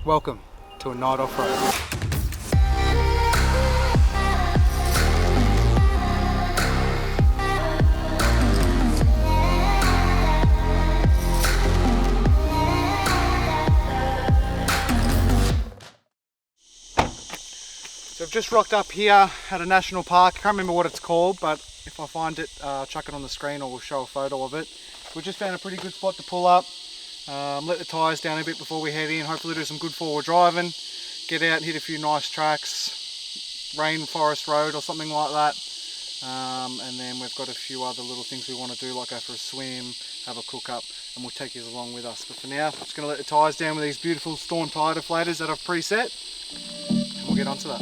Welcome to A Night Off-Road. So I've just rocked up here at a national park. I can't remember what it's called, but if I find it, chuck it on the screen or we'll show a photo of it. We just found a pretty good spot to pull up. Let the tyres down a bit before we head in, hopefully do some good forward driving, get out and hit a few nice tracks, rainforest road or something like that, and then we've got a few other little things we want to do, like go for a swim, have a cook up, and we'll take you along with us. But for now, I'm just going to let the tyres down with these beautiful Storm tyre deflators that I've preset, and we'll get onto that.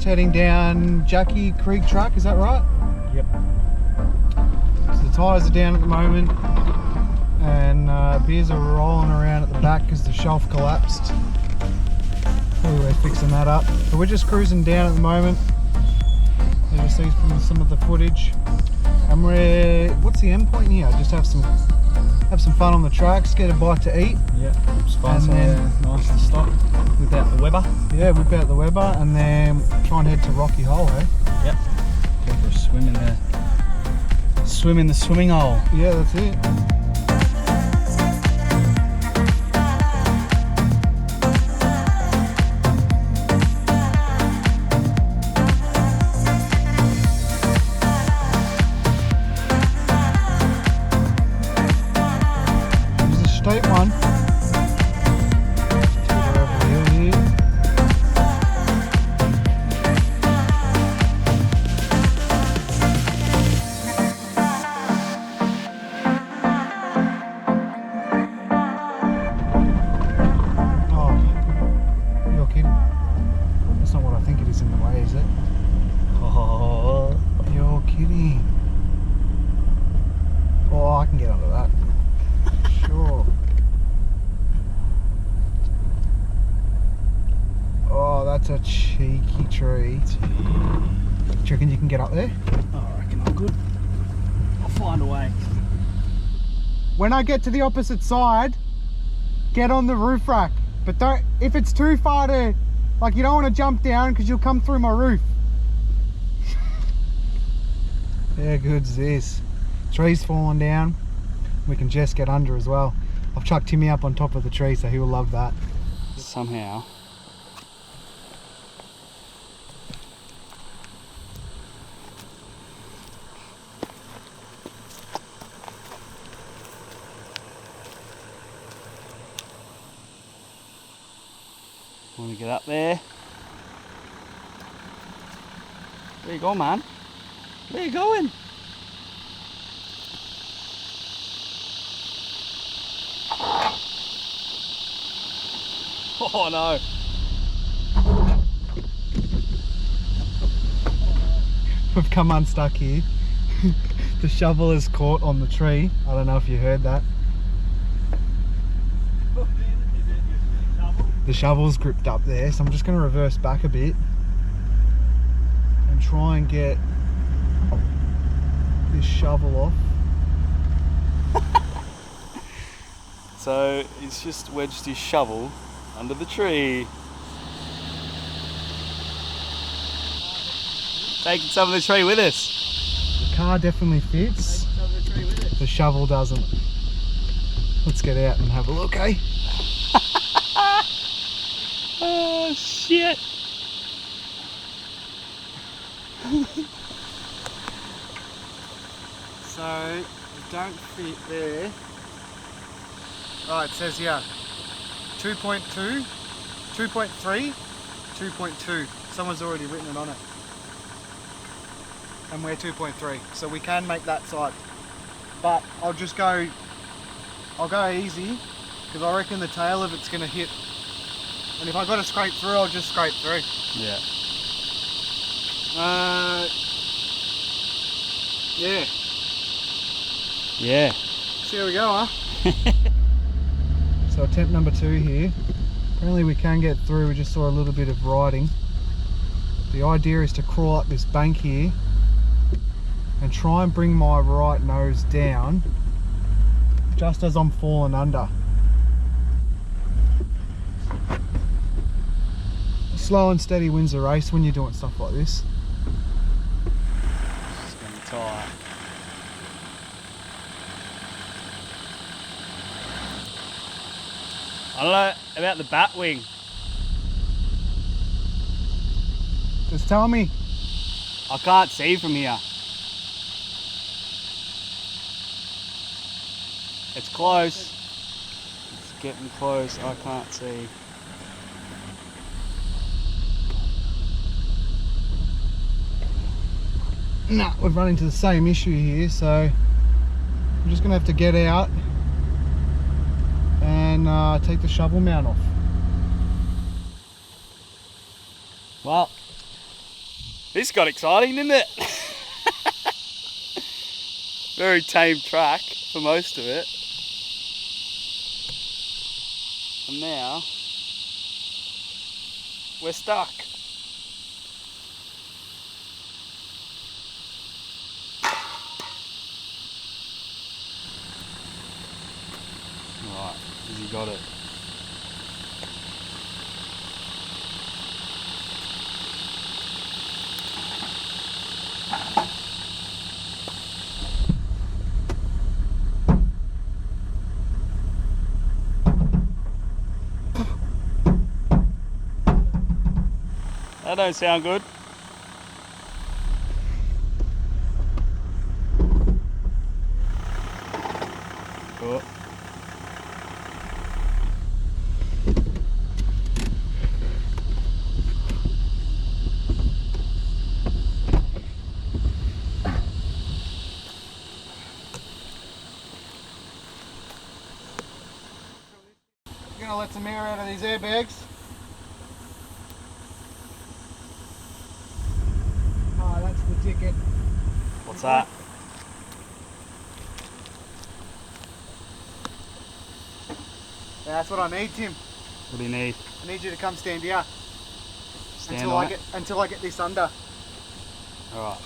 Heading down Jackie Creek Track, is that right? Yep. So the tyres are down at the moment and beers are rolling around at the back because the shelf collapsed. Probably we're fixing that up. But we're just cruising down at the moment. You just see from some of the footage. And what's the end point here? Just have some fun on the tracks, get a bite to eat. Yeah, it's fun. And then nice to stop. Whip out the Weber. Yeah, whip out the Weber and then try and head to Rocky Hole, eh? Yep. Go for a swim in the swimming hole. Yeah, that's it. Straight one. That's a cheeky tree. Do you reckon you can get up there? Oh, I reckon I'm good. I'll find a way. When I get to the opposite side, get on the roof rack. But don't, if it's too far to, like, you don't want to jump down because you'll come through my roof. How good's this? Tree's falling down. We can just get under as well. I've chucked Timmy up on top of the tree, so he will love that. Somehow. Want to get up there. Where you going, man? Where you going? Oh no. We've come unstuck here. The shovel is caught on the tree. I don't know if you heard that. The shovel's gripped up there, so I'm just going to reverse back a bit and try and get this shovel off. So he's just wedged his shovel under the tree. Taking some of the tree with us. The car definitely fits. The shovel doesn't. Let's get out and have a look, eh? Oh shit! So, it don't fit there. Oh, it says here 2.2, 2.3, 2.2. Someone's already written it on it. And we're 2.3, so we can make that side. But I'll go easy, because I reckon the tail of it's going to hit. And if I got to scrape through, I'll just scrape through. Yeah. Yeah. Yeah. See how we go, huh? So attempt number 2 here. Apparently we can get through, we just saw a little bit of riding. The idea is to crawl up this bank here and try and bring my right nose down just as I'm falling under. Slow and steady wins the race when you're doing stuff like this. It's gonna be tight. I don't know about the bat wing. Just tell me. I can't see from here. It's close. It's getting close. I can't see. Nah, we've run into the same issue here, so I'm just gonna have to get out and take the shovel mount off. Well, this got exciting, didn't it? Very tame track for most of it. And now we're stuck. Right, has he got it? That don't sound good. Cool. You're gonna let some air out of these airbags. Oh, that's the ticket. What's that? Yeah, that's what I need, Tim. What do you need? I need you to come stand here Stand until on I it? get this under. Alright,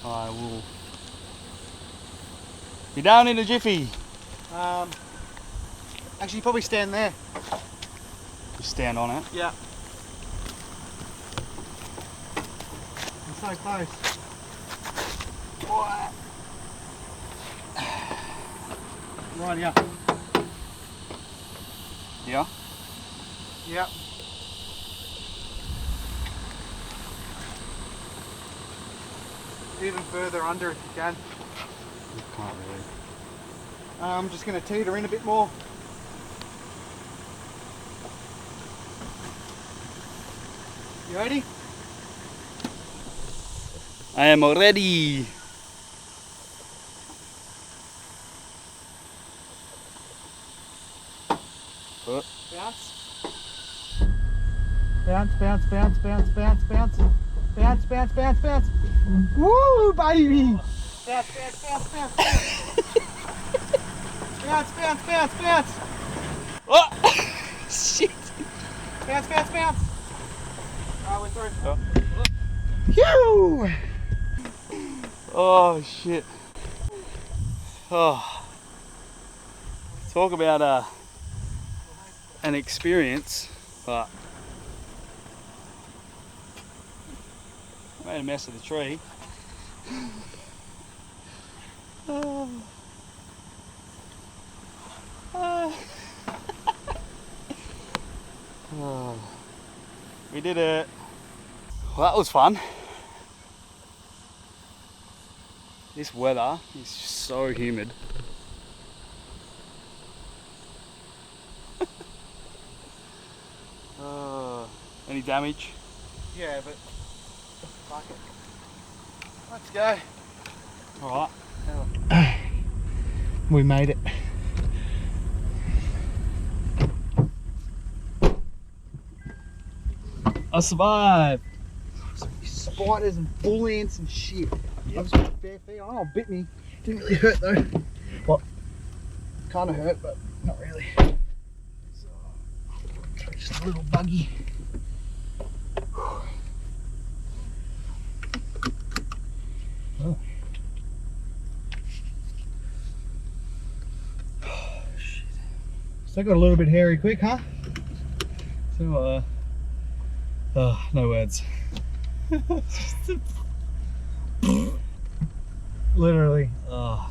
I will be down in a jiffy. Actually, probably stand there. Just stand on it. Yeah. I'm so close. Right, yeah. Yeah? Yeah. Even further under if you can. You can't really. I'm just going to teeter in a bit more. You ready? I am ready. Bounce. Bounce, bounce, bounce, bounce, bounce, bounce. Bounce, bounce, bounce, bounce. Woo, baby! Bounce, bounce, bounce, bounce. Bounce, bounce, bounce, bounce. Oh! Shit! Bounce, bounce, bounce. Alright, we're through. Oh. Phew! Oh shit. Oh. Talk about an experience, but I made a mess of the tree. Oh. Oh. Oh. We did it. Well, that was fun. This weather is so humid. Any damage? Yeah, but fuck it. Let's go. Alright. We made it. I survived. Spiders and bull ants and shit. I was with bare feet. Oh, it bit me. Didn't really hurt though. Well, kind of hurt, but not really. So, just a little buggy. Oh. Shit. Still got a little bit hairy quick, huh? So, no words. Literally.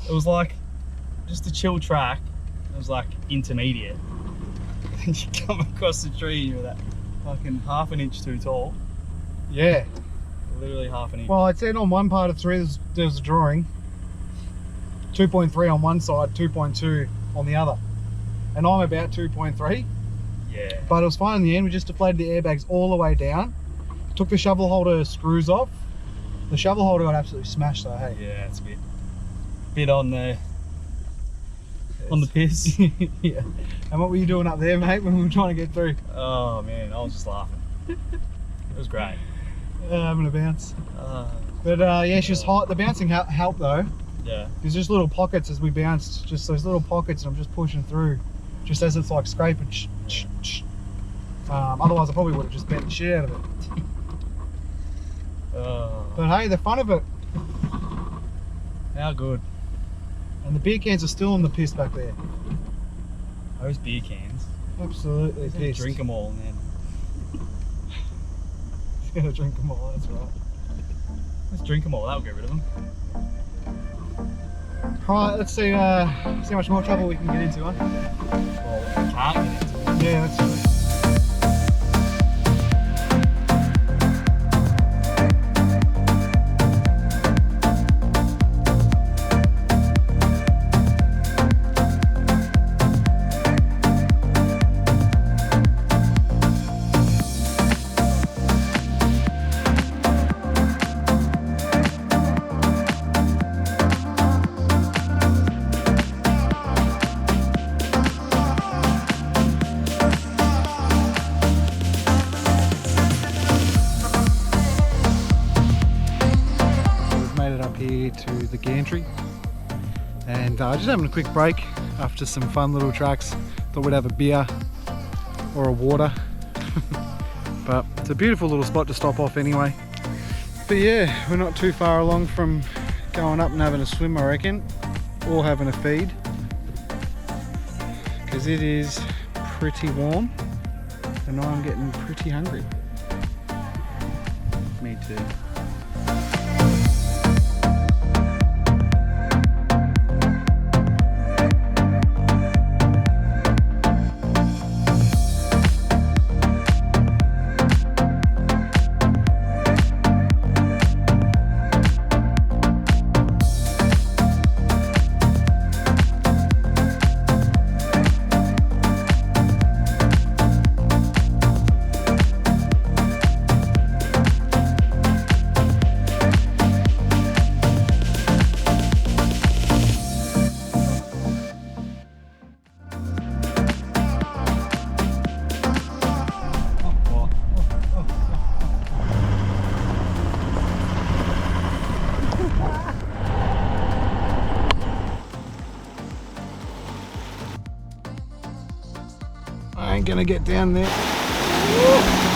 It was like just a chill track. It was like intermediate. And you come across the tree and you're that fucking half an inch too tall. Yeah. Literally half an inch. Well, it said on one part of 3 there's a drawing. 2.3 on one side, 2.2 on the other. And I'm about 2.3. Yeah. But it was fine in the end. We just deflated the airbags all the way down. Took the shovel holder screws off. The shovel holder got absolutely smashed though, hey? Yeah, it's a bit on the piss. Yeah. And what were you doing up there, mate, when we were trying to get through? Oh man, I was just laughing. It was great. Having a bounce. But yeah, she was hot. The bouncing helped though. Yeah. There's just little pockets as we bounced, just those little pockets, and I'm just pushing through, just as it's like scraping. Otherwise I probably would have just bent the shit out of it. But hey, the fun of it. How good. And the beer cans are still in the piss back there. Those beer cans. Absolutely pissed. Drink them all, man. He's gonna drink them all, that's right. Let's drink them all, that'll get rid of them. Alright, let's see how much more trouble we can get into, huh? Well, we can't get into it. Yeah, that's true. Here to the Gantry, and just having a quick break after some fun little tracks. Thought we'd have a beer or a water. But it's a beautiful little spot to stop off anyway. But yeah, we're not too far along from going up and having a swim, I reckon, or having a feed, because it is pretty warm and I'm getting pretty hungry. Me too. ain't gonna get down there. Woo!